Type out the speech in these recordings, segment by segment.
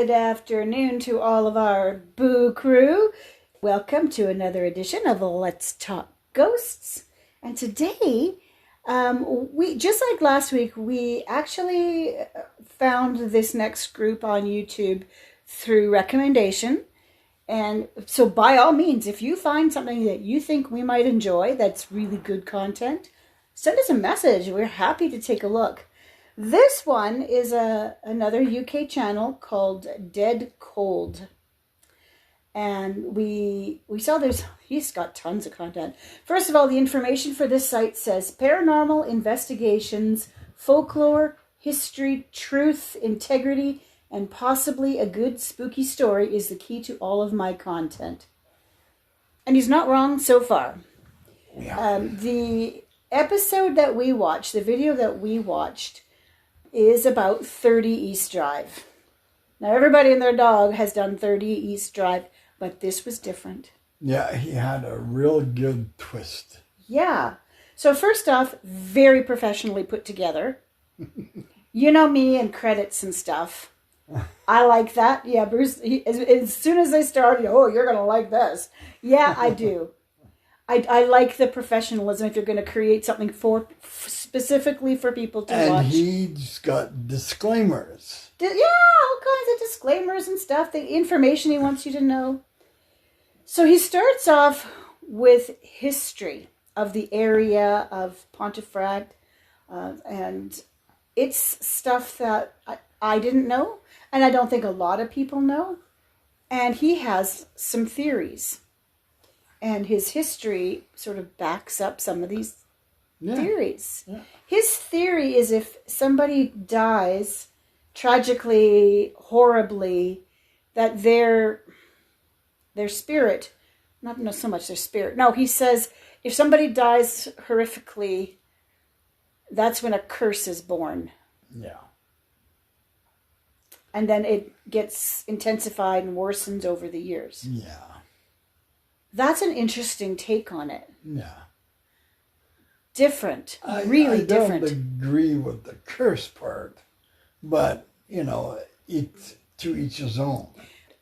Good afternoon to all of our Boo crew. Welcome to another edition of Let's Talk Ghosts. And today, we just like last week, we actually found this next group on YouTube through recommendation. And so by all means, if you find something that you think we might enjoy that's really good content, send us a message. We're happy to take a look. This one is another UK channel called Dead Cold. And we saw he's got tons of content. First of all, the information for this site says paranormal investigations, folklore, history, truth, integrity, and possibly a good spooky story is the key to all of my content. And he's not wrong so far. Yeah. The episode that we watched, the video that we watched, is about 30 East Drive. Now, everybody and their dog has done 30 East Drive, but this was different. Yeah, he had a real good twist. Yeah. So first off, very professionally put together. You know me and credits and stuff. I like that. Yeah, Bruce, as soon as they started, oh, you're going to like this. Yeah, I do. I like the professionalism if you're going to create something specifically for people to watch. And he's got disclaimers. Yeah, all kinds of disclaimers and stuff, the information he wants you to know. So he starts off with history of the area of Pontefract, and it's stuff that I didn't know, and I don't think a lot of people know. And he has some theories. And his history sort of backs up some of these theories. Yeah. His theory is if somebody dies tragically, horribly, that their spirit, not so much their spirit. No, he says if somebody dies horrifically, that's when a curse is born. Yeah. And then it gets intensified and worsens over the years. Yeah. That's an interesting take on it. Yeah. Different. Really different. I don't agree with the curse part, but, it's to each his own.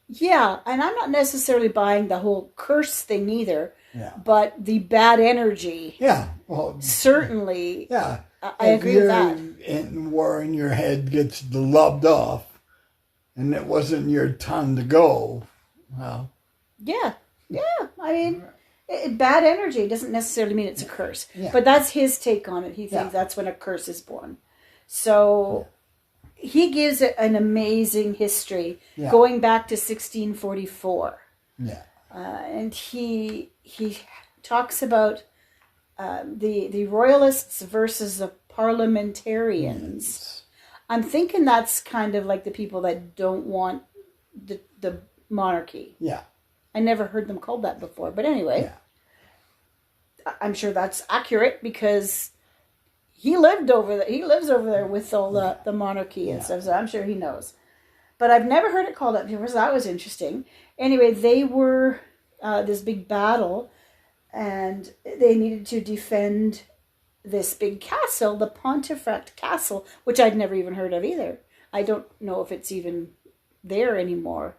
Yeah, and I'm not necessarily buying the whole curse thing either. Yeah. But the bad energy. Yeah. Well, certainly. Yeah. I agree with that. In war and your head gets lobbed off, and it wasn't your time to go, well. Yeah. Yeah. I mean, bad energy doesn't necessarily mean it's a curse. Yeah. But that's his take on it. He thinks that's when a curse is born. So he gives it an amazing history going back to 1644. Yeah. And he talks about the royalists versus the parliamentarians. I'm thinking that's kind of like the people that don't want the monarchy. Yeah. I never heard them called that before. But anyway, I'm sure that's accurate because he lived over there. He lives over there with all the monarchy and stuff, so I'm sure he knows. But I've never heard it called that before, so that was interesting. Anyway, they were this big battle, and they needed to defend this big castle, the Pontefract Castle, which I'd never even heard of either. I don't know if it's even there anymore,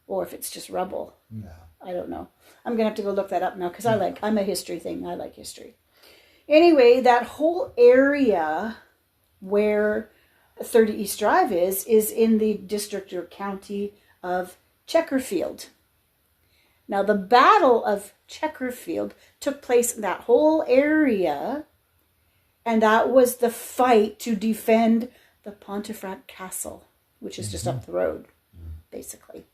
or if it's just rubble. No. I don't know. I'm going to have to go look that up now because I'm a history thing. I like history. Anyway, that whole area where 30 East Drive is in the district or county of Chequerfield. Now, the Battle of Chequerfield took place in that whole area, and that was the fight to defend the Pontefract Castle, which is just up the road, basically.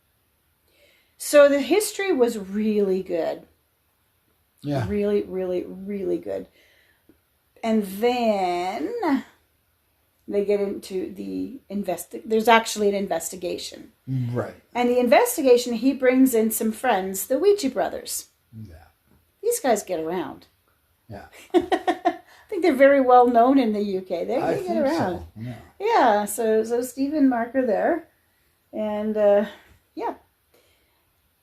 So the history was really good. Yeah. Really, really, really good. And then they get into there's actually an investigation. Right. And the investigation, he brings in some friends, the Ouija brothers. Yeah. These guys get around. Yeah. I think they're very well known in the UK. They get around. So. Yeah. Yeah, so Steve and Mark are there. And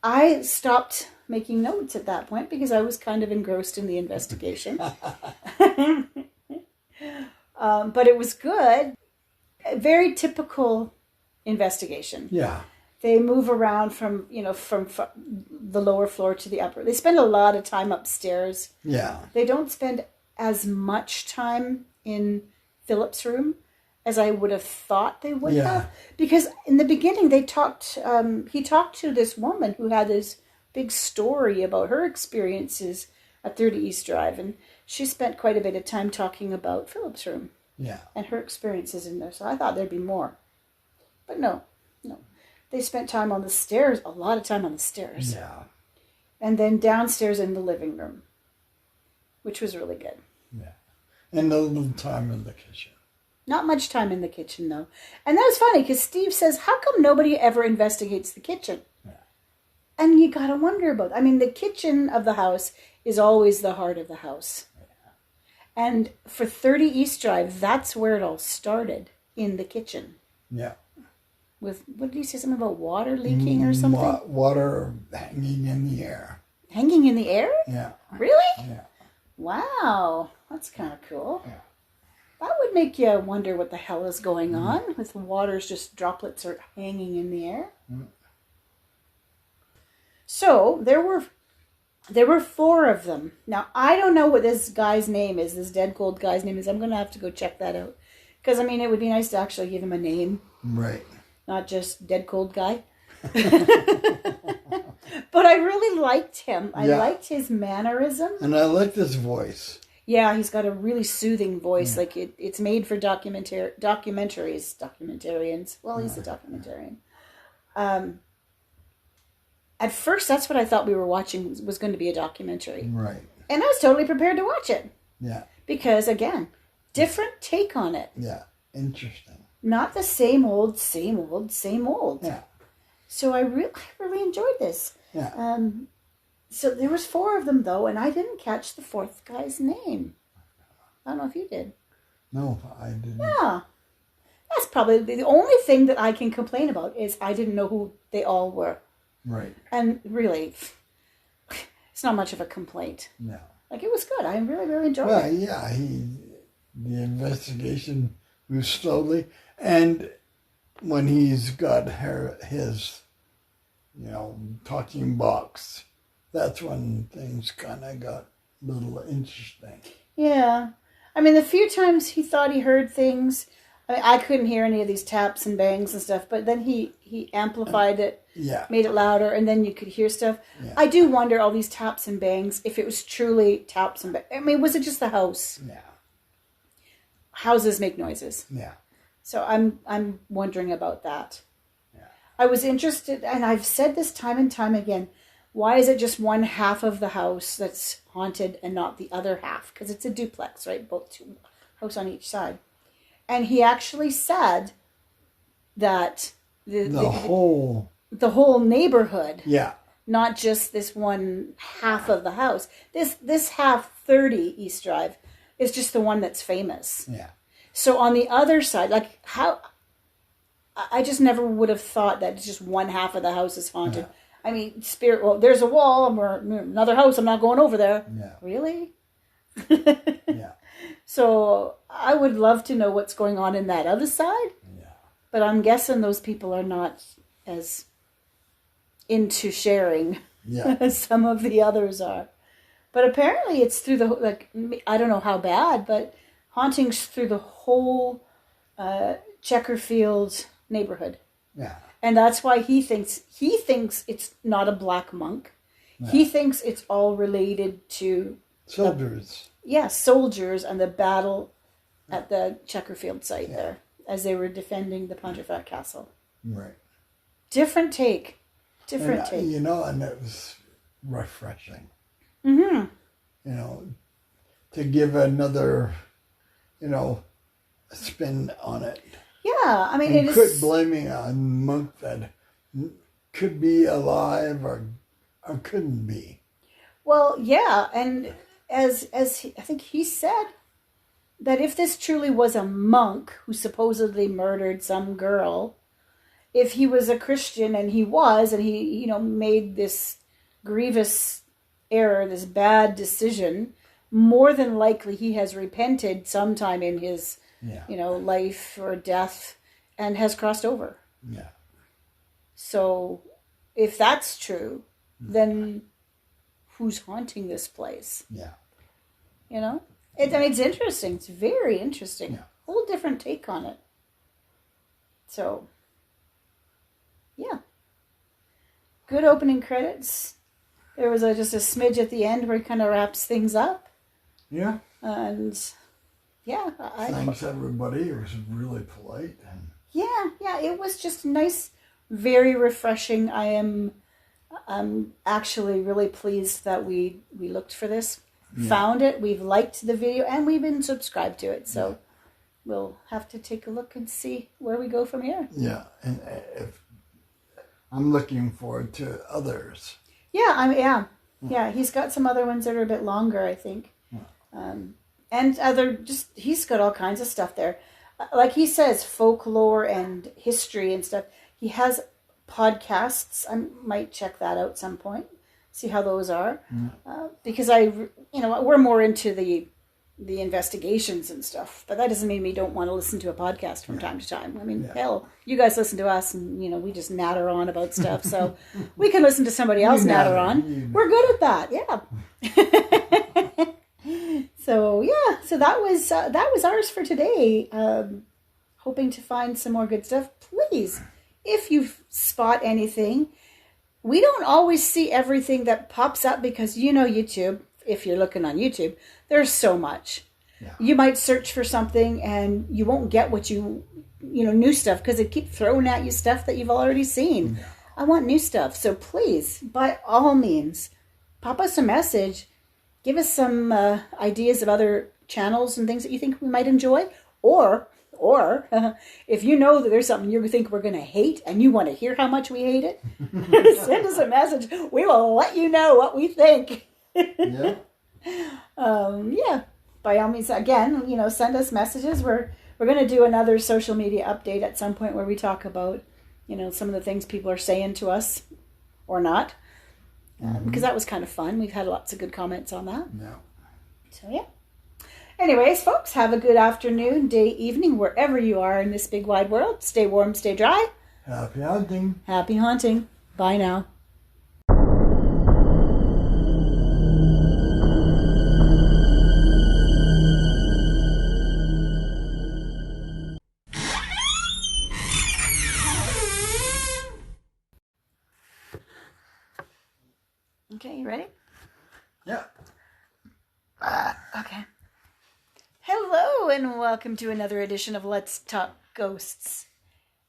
I stopped making notes at that point because I was kind of engrossed in the investigation. But it was good. Very typical investigation. Yeah. They move around from the lower floor to the upper. They spend a lot of time upstairs. Yeah. They don't spend as much time in Philip's room as I would have thought they would Yeah. have. Because in the beginning, he talked to this woman who had this big story about her experiences at 30 East Drive. And she spent quite a bit of time talking about Philip's room Yeah. and her experiences in there. So I thought there'd be more. But no. They spent time on the stairs, a lot of time on the stairs. Yeah. And then downstairs in the living room, which was really good. Yeah. And a little time in the kitchen. Not much time in the kitchen, though. And that was funny, because Steve says, how come nobody ever investigates the kitchen? Yeah. And you got to wonder about I mean, the kitchen of the house is always the heart of the house. Yeah. And for 30 East Drive, that's where it all started, in the kitchen. Yeah. With, what did he say, something about water leaking or something? Water hanging in the air. Hanging in the air? Yeah. Really? Yeah. Wow, that's kind of cool. Yeah. That would make you wonder what the hell is going on with the water's just droplets are hanging in the air. Mm. So there were 4 of them. Now I don't know what this guy's name is. This dead cold guy's name is. I'm gonna have to go check that out, because I mean it would be nice to actually give him a name, Right. not just dead cold guy. But I really liked him. I Yeah. liked his mannerism. And I like this voice. Yeah, he's got a really soothing voice. Like it's made for documentarians. Well, he's a documentarian. At first, that's what I thought we were watching was going to be a documentary. Right. And I was totally prepared to watch it. Yeah. Because, again, different take on it. Yeah. Interesting. Not the same old, same old, same old. Yeah. So I really enjoyed this. Yeah. So there was 4 of them, though, and I didn't catch the 4th guy's name. I don't know if you did. No, I didn't. Yeah. That's probably the only thing that I can complain about is I didn't know who they all were. Right. And really, it's not much of a complaint. No. Like, it was good. I really, really enjoyed Well, it. yeah, the investigation moves slowly, and when he's got his, talking box, that's when things kind of got a little interesting. Yeah. I mean, the few times he thought he heard things, I couldn't hear any of these taps and bangs and stuff, but then he amplified it, Yeah. made it louder, and then you could hear stuff. Yeah. I do wonder, all these taps and bangs, if it was truly taps and bangs. I mean, was it just the house? Yeah. Houses make noises. Yeah. So I'm wondering about that. Yeah. I was interested, and I've said this time and time again, why is it just one half of the house that's haunted and not the other half? Because it's a duplex, right? Both two house on each side. And he actually said that the whole... the whole neighborhood, Yeah. not just this one half of the house. This half, 30 East Drive, is just the one that's famous. Yeah. So on the other side, like how, I just never would have thought that just one half of the house is haunted. Yeah. I mean, well, there's a wall, and we're another house, I'm not going over there. Yeah. Really? Yeah. So I would love to know what's going on in that other side. Yeah. But I'm guessing those people are not as into sharing Yeah. as some of the others are. But apparently it's through the, like, I don't know how bad, but hauntings through the whole Chesterfield neighborhood. Yeah. And that's why he thinks it's not a black monk. Yeah. He thinks it's all related to, Soldiers. soldiers and the battle at the Chesterfield site Yeah. there as they were defending the Pontefract Castle. Right. Different take. Different And, take. and it was refreshing. Mm-hmm. To give another, spin on it. Yeah, I mean, And it quit is... blaming a monk that could be alive or couldn't be. Well, yeah, and as I think he said, that if this truly was a monk who supposedly murdered some girl, if he was a Christian, and he was, and he, made this grievous error, this bad decision, more than likely he has repented sometime in his, Yeah. life or death, and has crossed over. Yeah. So if that's true, then who's haunting this place? Yeah. You know? I mean, it's interesting. It's very interesting. Yeah. Whole different take on it. So, yeah. Good opening credits. There was just a smidge at the end where he kind of wraps things up. Yeah. And, yeah. Thanks, everybody. It was really polite. And Yeah. It was just nice, very refreshing. I'm actually really pleased that we looked for this, found it, we've liked the video, and we've been subscribed to it. So we'll have to take a look and see where we go from here. yeah, and if I'm looking forward to others. Yeah, yeah. He's got some other ones that are a bit longer, I think, and he's got all kinds of stuff there. Like he says, folklore and history and stuff. He has podcasts. I might check that out some point, see how those are, because we're more into the investigations and stuff, but that doesn't mean we don't want to listen to a podcast from time to time. I mean, hell, you guys listen to us, and we just natter on about stuff, so we can listen to somebody else natter on. We're good at that, yeah. So that was ours for today. Hoping to find some more good stuff. Please, if you spot anything, we don't always see everything that pops up because YouTube, if you're looking on YouTube, there's so much. Yeah. You might search for something and you won't get what new stuff because they keep throwing at you stuff that you've already seen. Yeah. I want new stuff. So please, by all means, pop us a message. Give us some ideas of other channels and things that you think we might enjoy. Or if you know that there's something you think we're going to hate and you want to hear how much we hate it, send us a message. We will let you know what we think. Yeah. By all means, again, send us messages. We're going to do another social media update at some point where we talk about, some of the things people are saying to us or not. Because that was kind of fun. We've had lots of good comments on that. Yeah. So, yeah. Anyways, folks, have a good afternoon, day, evening, wherever you are in this big wide world. Stay warm, stay dry. Happy hunting. Happy hunting. Bye now. Okay, you ready? Yeah. Okay. Hello and welcome to another edition of Let's Talk Ghosts.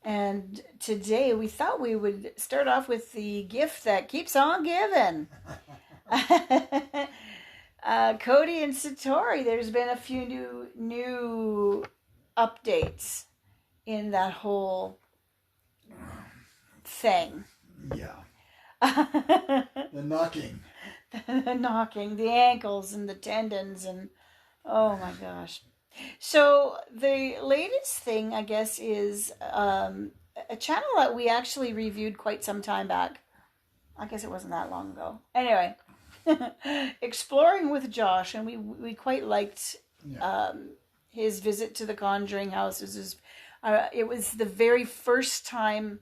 And today we thought we would start off with the gift that keeps on giving. Cody and Satori, there's been a few new updates in that whole thing. Yeah. The knocking. The knocking, the ankles and the tendons, and oh my gosh. So the latest thing, I guess, is a channel that we actually reviewed quite some time back. I guess it wasn't that long ago. Anyway, Exploring with Josh, and we quite liked his visit to the Conjuring house. It was the very first time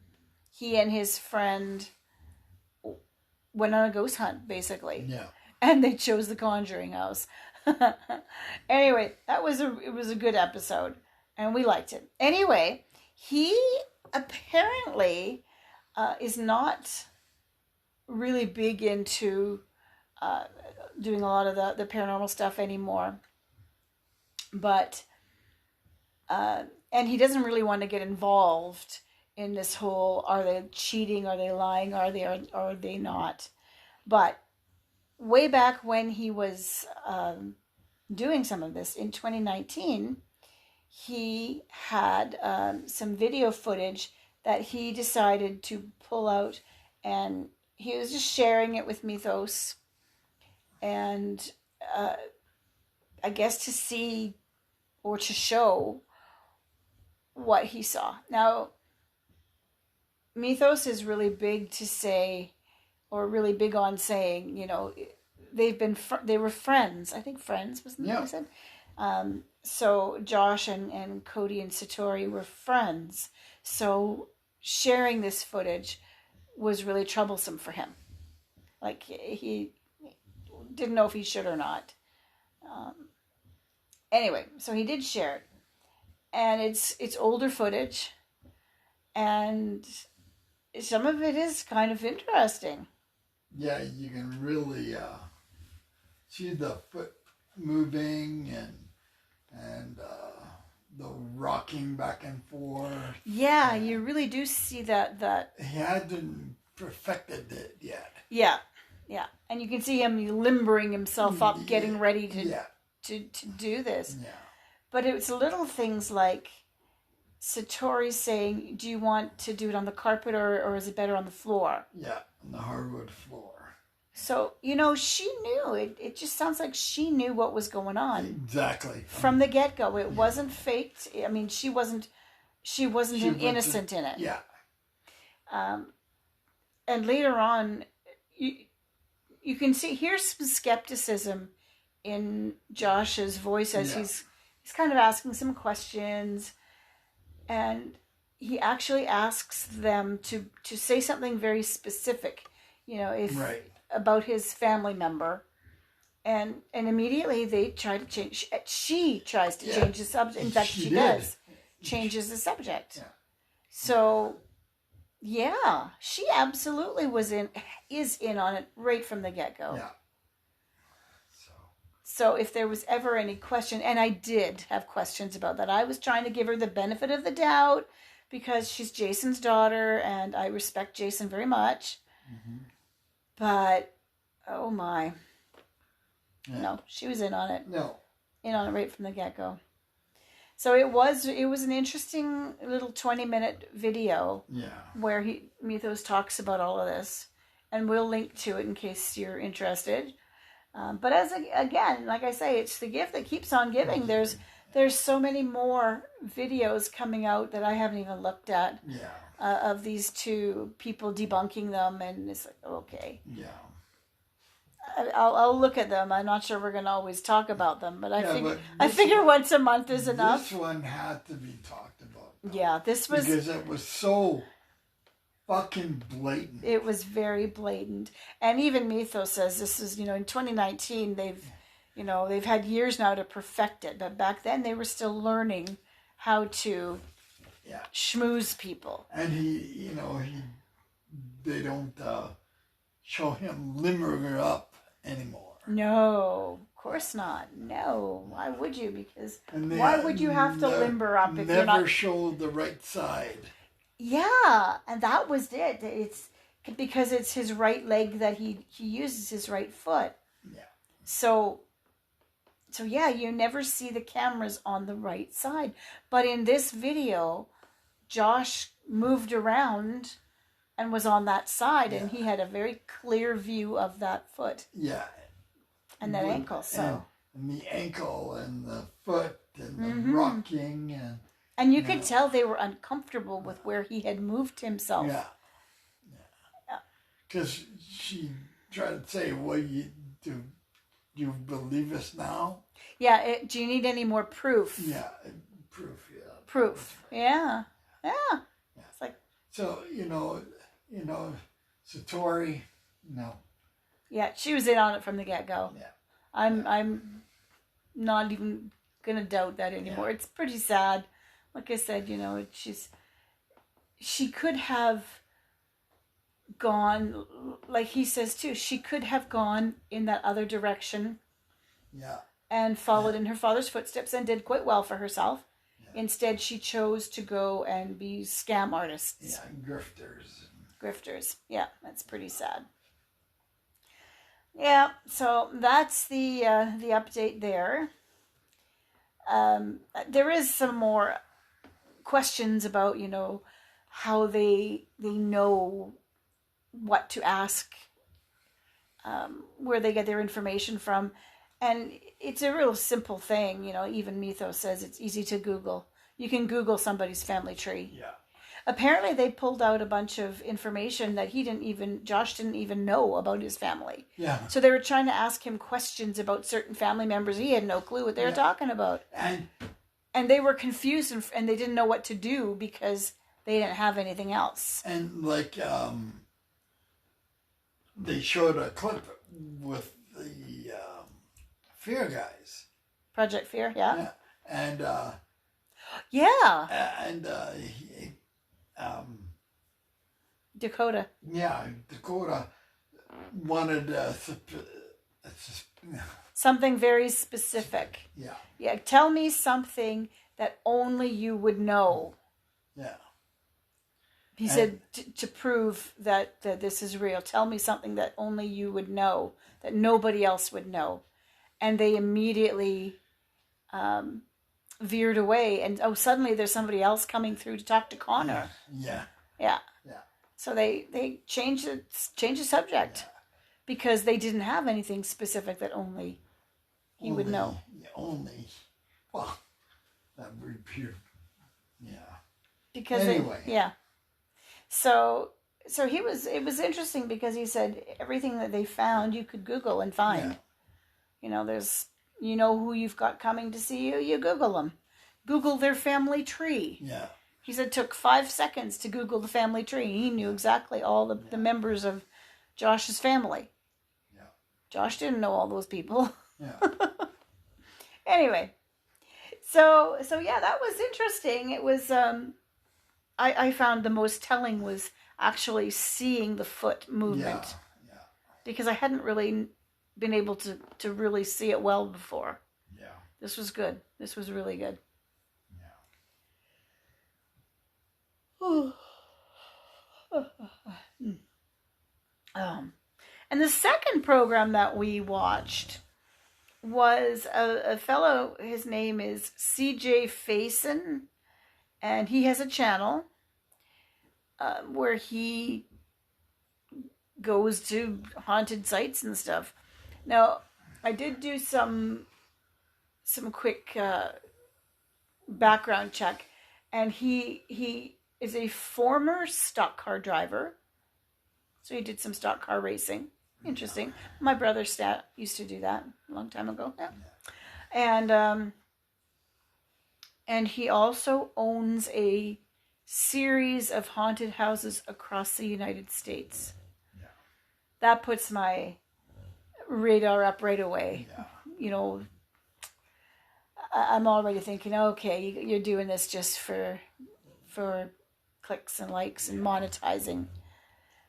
he and his friend went on a ghost hunt, basically. Yeah. And they chose the Conjuring house. Anyway, it was a good episode, and we liked it. Anyway, he apparently is not really big into doing a lot of the paranormal stuff anymore. But and he doesn't really want to get involved in this whole, are they cheating, are they lying, are they not? But way back when he was doing some of this in 2019, he had some video footage that he decided to pull out, and he was just sharing it with Mythos, and I guess to see or to show what he saw. Now, Mythos is really big to say, or really big on saying, they were friends. I think friends, wasn't that what I said? So Josh and Cody and Satori were friends. So sharing this footage was really troublesome for him. Like, he didn't know if he should or not. Anyway, so he did share it. And it's older footage. And some of it is kind of interesting. Yeah, you can really see the foot moving and the rocking back and forth. Yeah, you really do see that. He hadn't perfected it yet. Yeah. And you can see him limbering himself up, getting ready to do this. Yeah. But it's little things like Satori saying, do you want to do it on the carpet or is it better on the floor? Yeah, on the hardwood floor. So, she knew. It just sounds like she knew what was going on. Exactly. From the get-go. It wasn't faked. I mean, she wasn't an innocent in it. Yeah. And later on, you can here's some skepticism in Josh's voice as he's kind of asking some questions, and he actually asks them to say something very specific, about his family member, and immediately they try to change. She tries to change the subject. In fact, she does changes the subject. Yeah. So, yeah, she absolutely is in on it right from the get-go. Yeah. So if there was ever any question, and I did have questions about that, I was trying to give her the benefit of the doubt because she's Jason's daughter and I respect Jason very much. Mm-hmm. But, oh my. Yeah. No, she was in on it. No. In on it right from the get-go. So it was an interesting little 20-minute video where Mythos talks about all of this. And we'll link to it in case you're interested. But again, like I say, it's the gift that keeps on giving. There's so many more videos coming out that I haven't even looked at of these two people debunking them, and it's like, okay. Yeah. I'll look at them. I'm not sure we're going to always talk about them, but I figure once a month is enough. This one had to be talked about. Yeah, this was... Because it was so fucking blatant. It was very blatant. And even Mythos says this is, in 2019, they've had years now to perfect it. But back then they were still learning how to schmooze people. And they don't show him limbering up anymore. No, of course not. No. Why would you? Because why would you have to limber up if you're not... Never show the right side. Yeah, and that was it. It's because it's his right leg that he uses his right foot. Yeah. So yeah, you never see the cameras on the right side. But in this video, Josh moved around and was on that side, and he had a very clear view of that foot. Yeah. And that ankle, so. And the ankle and the foot and the rocking and you could tell they were uncomfortable with where he had moved himself. Yeah. Because she tried to say, well, do you believe us now? Yeah, do you need any more proof? Yeah, proof, yeah. Proof, yeah. It's like... So, Satori, no. Yeah, she was in on it from the get-go. Yeah. I'm not even going to doubt that anymore. It's pretty sad. Like I said, she could have gone, like he says too, she could have gone in that other direction. Yeah. And followed in her father's footsteps and did quite well for herself. Yeah. Instead, she chose to go and be scam artists. Yeah, grifters. Grifters. Yeah, that's pretty sad. Yeah, so that's the update there. There is some more questions about, how they know what to ask, where they get their information from. And it's a real simple thing, even Mythos says it's easy to Google. You can Google somebody's family tree. Yeah. Apparently they pulled out a bunch of information that Josh didn't even know about his family. Yeah. So they were trying to ask him questions about certain family members. He had no clue what they were talking about. And they were confused and they didn't know what to do because they didn't have anything else. And like they showed a clip with the Fear guys. Project Fear, yeah. Yeah. And Yeah. Dakota. Yeah, Dakota wanted Something very specific. yeah. Yeah, tell me something that only you would know. Yeah. He said to prove that this is real. Tell me something that only you would know, that nobody else would know. And they immediately veered away. And suddenly there's somebody else coming through to talk to Connor. Yeah. Yeah. Yeah. So they changed the subject because they didn't have anything specific that only he would know. Only. Well, that would be pure. Yeah. Because anyway. So it was interesting because he said everything that they found you could Google and find. Yeah. You know, who you've got coming to see you, you Google them. Google their family tree. Yeah. He said it took 5 seconds to Google the family tree. He knew exactly all the members of Josh's family. Yeah. Josh didn't know all those people. Yeah. Anyway, so yeah, that was interesting. It was I found the most telling was actually seeing the foot movement. Yeah. Because I hadn't really been able to really see it well before. Yeah. This was good. This was really good. And the second program that we watched was a fellow, his name is CJ Faison, and he has a channel where he goes to haunted sites and stuff. Now, I did do some quick background check, and he is a former stock car driver. So he did some stock car racing. Interesting. My brother used to do that a long time ago. Yeah. And he also owns a series of haunted houses across the United States. Yeah. That puts my radar up right away. Yeah. You know, I'm already thinking, okay, you're doing this just for clicks and likes and monetizing.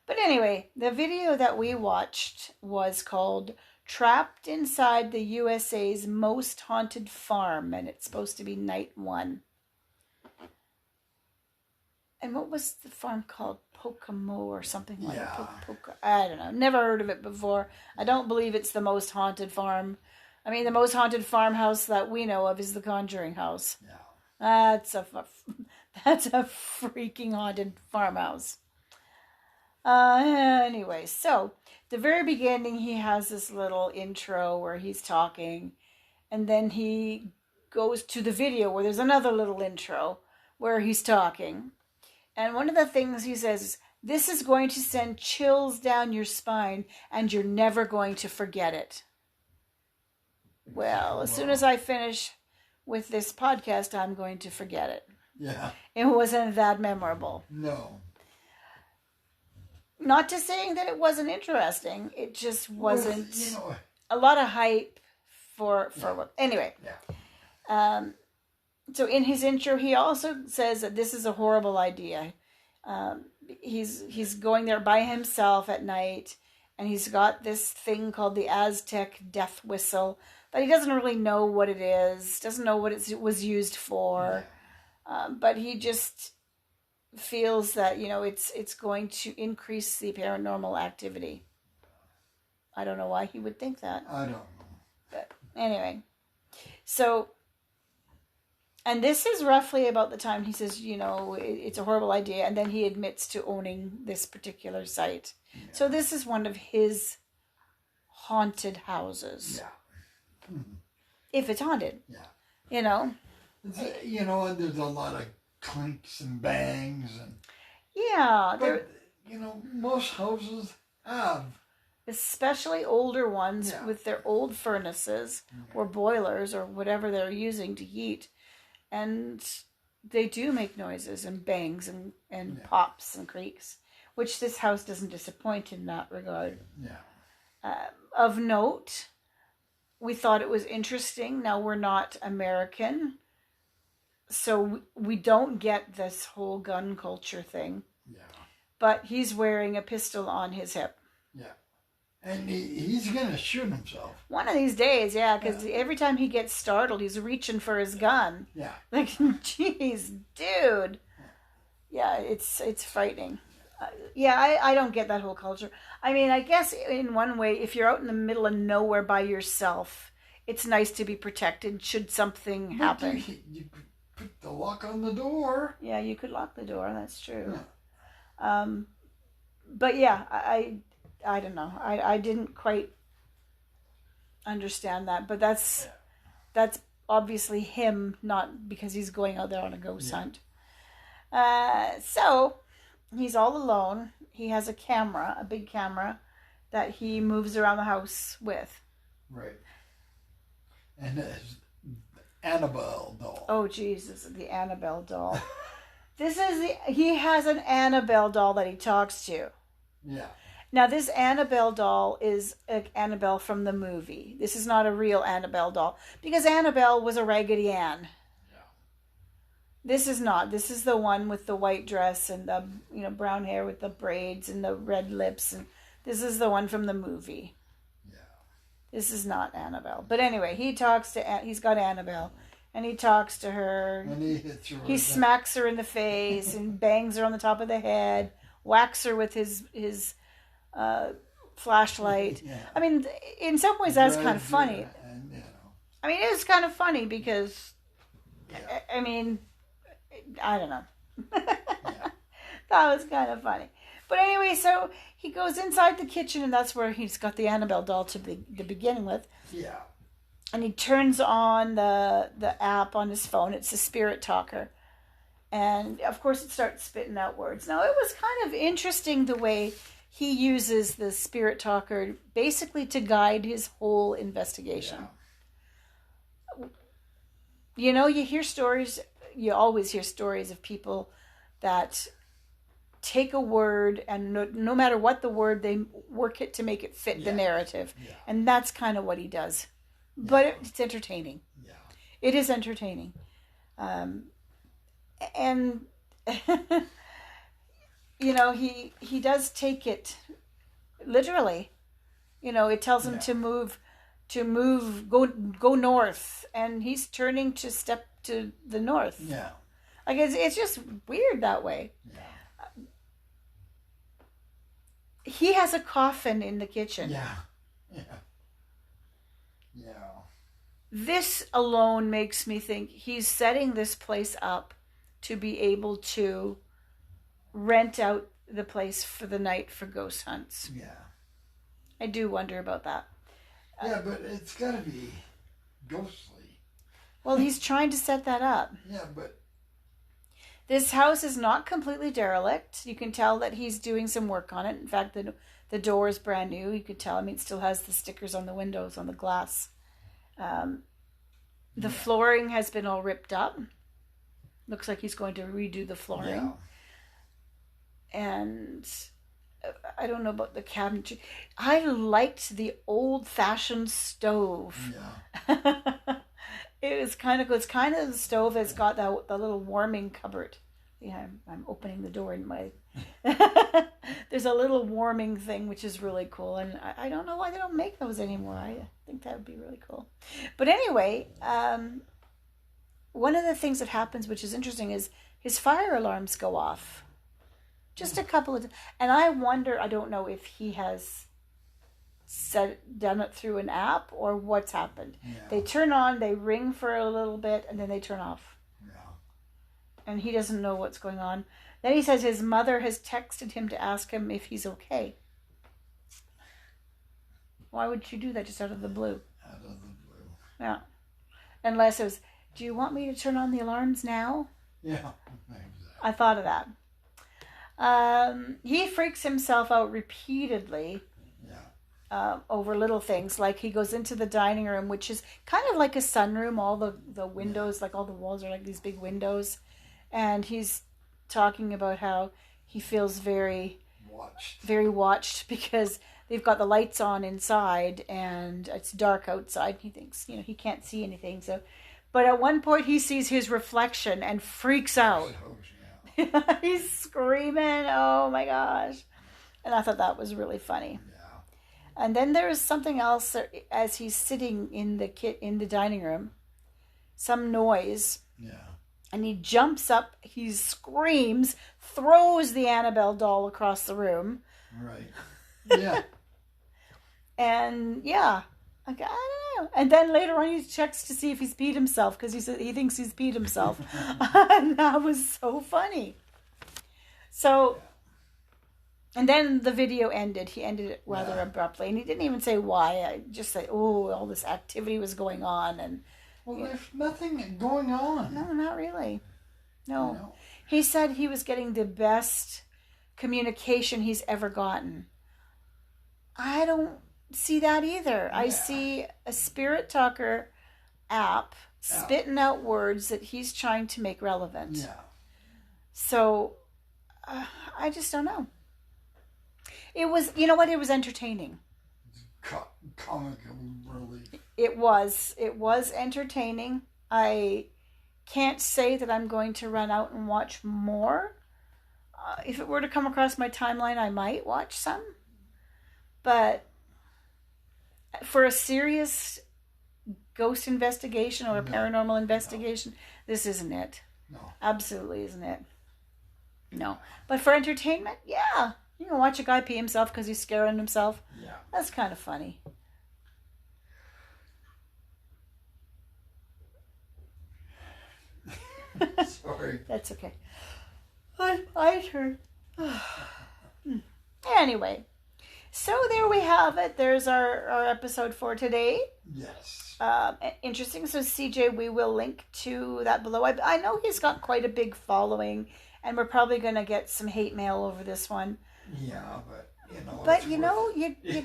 But anyway, the video that we watched was called Trapped Inside the USA's Most Haunted Farm, and it's supposed to be night 1. And what was the farm called? Pocomo or something like that. I don't know. Never heard of it before. I don't believe it's the most haunted farm. I mean, the most haunted farmhouse that we know of is the Conjuring House. Yeah. That's a freaking haunted farmhouse. Anyway, so the very beginning, he has this little intro where he's talking, and then he goes to the video where there's another little intro where he's talking. And one of the things he says is, this is going to send chills down your spine, and you're never going to forget it. Well, as soon as I finish with this podcast, I'm going to forget it. Yeah. It wasn't that memorable. No. Not to saying that it wasn't interesting. It just wasn't a lot of hype for what. Anyway. Yeah. So in his intro, he also says that this is a horrible idea. He's going there by himself at night, and he's got this thing called the Aztec death whistle that he doesn't really know what it is, doesn't know what it was used for, but he just feels that it's going to increase the paranormal activity. I don't know why he would think that. I don't know. But anyway, so, and this is roughly about the time he says, it's a horrible idea, and then he admits to owning this particular site. Yeah. So this is one of his haunted houses. Yeah. Mm-hmm. If it's haunted. Yeah. And there's a lot of clinks and bangs and but most houses have, especially older ones with their old furnaces or boilers or whatever they're using to heat, and They do make noises and bangs and Yeah. pops and creaks, which this house doesn't disappoint in that regard. Yeah. Of note, we thought it was interesting. Now, we're not American, so we don't get this whole gun culture thing. Yeah. But he's wearing a pistol on his hip. Yeah. And he's going to shoot himself. One of these days, yeah, because every time he gets startled, he's reaching for his gun. Yeah. Like, jeez, dude. Yeah, it's frightening. I don't get that whole culture. I mean, I guess in one way, if you're out in the middle of nowhere by yourself, it's nice to be protected should something happen. You put the lock on the door. Yeah, you could lock the door. That's true. Yeah. But yeah, I don't know. I didn't quite understand that. But that's obviously him, not because he's going out there on a ghost hunt. So he's all alone. He has a camera, a big camera, that he moves around the house with. Right. And his Annabelle doll. Oh, Jesus, the Annabelle doll. He has an Annabelle doll that he talks to. Yeah. Now, this Annabelle doll is Annabelle from the movie. This is not a real Annabelle doll, because Annabelle was a Raggedy Ann. Yeah. This is not. This is the one with the white dress and the brown hair with the braids and the red lips. And this is the one from the movie. Yeah. This is not Annabelle. But anyway, he's got Annabelle, and he talks to her. And he hits her. He smacks her in the face and bangs her on the top of the head, whacks her with his flashlight. Yeah. I mean, in some ways, that's kind of funny. And, I mean, it is kind of funny because, Yeah. I mean, I don't know. Yeah. That was kind of funny. But anyway, so he goes inside the kitchen, and that's where he's got the Annabelle doll to begin with. Yeah. And he turns on the app on his phone. It's a Spirit Talker. And, of course, it starts spitting out words. Now, it was kind of interesting the way he uses the Spirit Talker basically to guide his whole investigation. Yeah. You hear stories, you always hear stories of people that take a word and no matter what the word, they work it to make it fit the narrative. Yeah. And that's kind of what he does. But it's entertaining. Yeah. It is entertaining. And he does take it literally. It tells him to move, go north, and he's turning to step to the north. Yeah. Like it's just weird that way. Yeah. He has a coffin in the kitchen. Yeah. Yeah. Yeah. This alone makes me think he's setting this place up to be able to rent out the place for the night for ghost hunts. Yeah. I do wonder about that. Yeah, but it's got to be ghostly. Well, he's trying to set that up. Yeah, but This house is not completely derelict. You can tell that he's doing some work on it. In fact, the door is brand new. You could tell. I mean, it still has the stickers on the windows, on the glass. The flooring has been all ripped up. Looks like he's going to redo the flooring. yeah. And I don't know about the cabinetry. I liked the old-fashioned stove. Yeah. It was kind of good. It's kind of the stove that's got the little warming cupboard. Yeah, I'm opening the door in my... There's a little warming thing, which is really cool. And I don't know why they don't make those anymore. I think that would be really cool. But anyway, one of the things that happens, which is interesting, is his fire alarms go off. Just a couple of... And I wonder, I don't know if he has done it through an app or what's happened. Yeah. They turn on, they ring for a little bit, and then they turn off. Yeah. And he doesn't know what's going on. Then he says his mother has texted him to ask him if he's okay. Why would you do that just out of the blue? Out of the blue. Yeah. Unless it was, do you want me to turn on the alarms now? Yeah. Exactly. I thought of that. He freaks himself out repeatedly over little things. Like he goes into the dining room, which is kind of like a sunroom. All the windows, like all the walls are like these big windows. and he's talking about how he feels very watched because they've got the lights on inside and it's dark outside. He thinks, he can't see anything. So, but at one point he sees his reflection and freaks out. He's screaming, "Oh my gosh!" And I thought that was really funny. Yeah. And then there is something else as he's sitting in the dining room, some noise. Yeah. And he jumps up, he screams, throws the Annabelle doll across the room. Right. Yeah. And yeah, like, I don't know. And then later on he checks to see if he's peed himself because he thinks he's peed himself. And that was so funny. So, and then the video ended. He ended it rather abruptly. And he didn't even say why. I just said, oh, all this activity was going on. And well, there's nothing going on. No, not really. No. He said he was getting the best communication he's ever gotten. I don't see that either. Yeah. I see a spirit talker app spitting out words that he's trying to make relevant. Yeah. So, I just don't know. It was, you know what? It was entertaining. Comical relief. It was entertaining. I can't say that I'm going to run out and watch more. If it were to come across my timeline, I might watch some. But for a serious ghost investigation or a paranormal investigation, this isn't it. No. Absolutely isn't it. No. But for entertainment, yeah. You can watch a guy pee himself because he's scaring himself. Yeah. That's kind of funny. Sorry. That's okay. I heard. Anyway, so there we have it. There's our episode for today. Yes. Interesting. So CJ, we will link to that below. I know he's got quite a big following, and we're probably going to get some hate mail over this one. Yeah, but you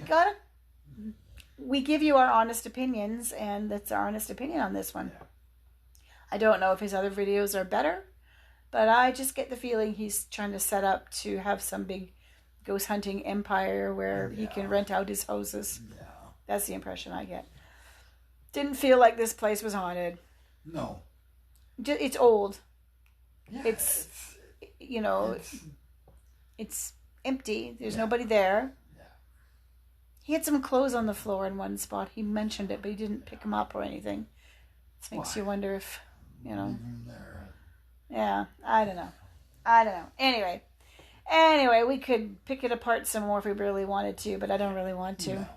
gotta. We give you our honest opinions, and that's our honest opinion on this one. Yeah. I don't know if his other videos are better, but I just get the feeling he's trying to set up to have some big ghost hunting empire where he can rent out his houses. Yeah. That's the impression I get. Didn't feel like this place was haunted. No. It's old. Yeah, it's empty. There's nobody there. Yeah. He had some clothes on the floor in one spot. He mentioned it, but he didn't pick them up or anything. This makes you wonder if, Yeah, I don't know. Anyway, we could pick it apart some more if we really wanted to, but I don't really want to. No.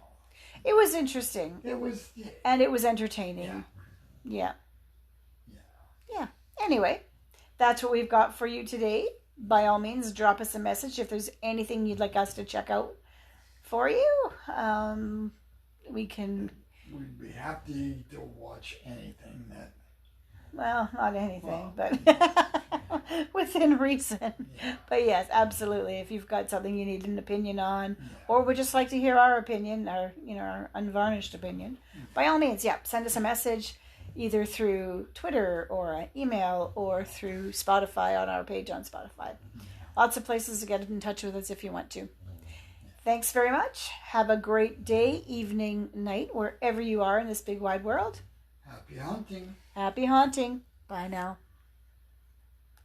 It was interesting. And it was entertaining. Yeah. Anyway, that's what we've got for you today. By all means, drop us a message if there's anything you'd like us to check out for you. We'd be happy to watch anything that... Well, not anything, but within reason. Yeah. But yes, absolutely. If you've got something you need an opinion on, or would just like to hear our opinion, our unvarnished opinion, by all means, send us a message either through Twitter or an email or through Spotify on our page on Spotify. Lots of places to get in touch with us if you want to. Thanks very much. Have a great day, evening, night, wherever you are in this big wide world. Happy hunting. Happy haunting. Bye now.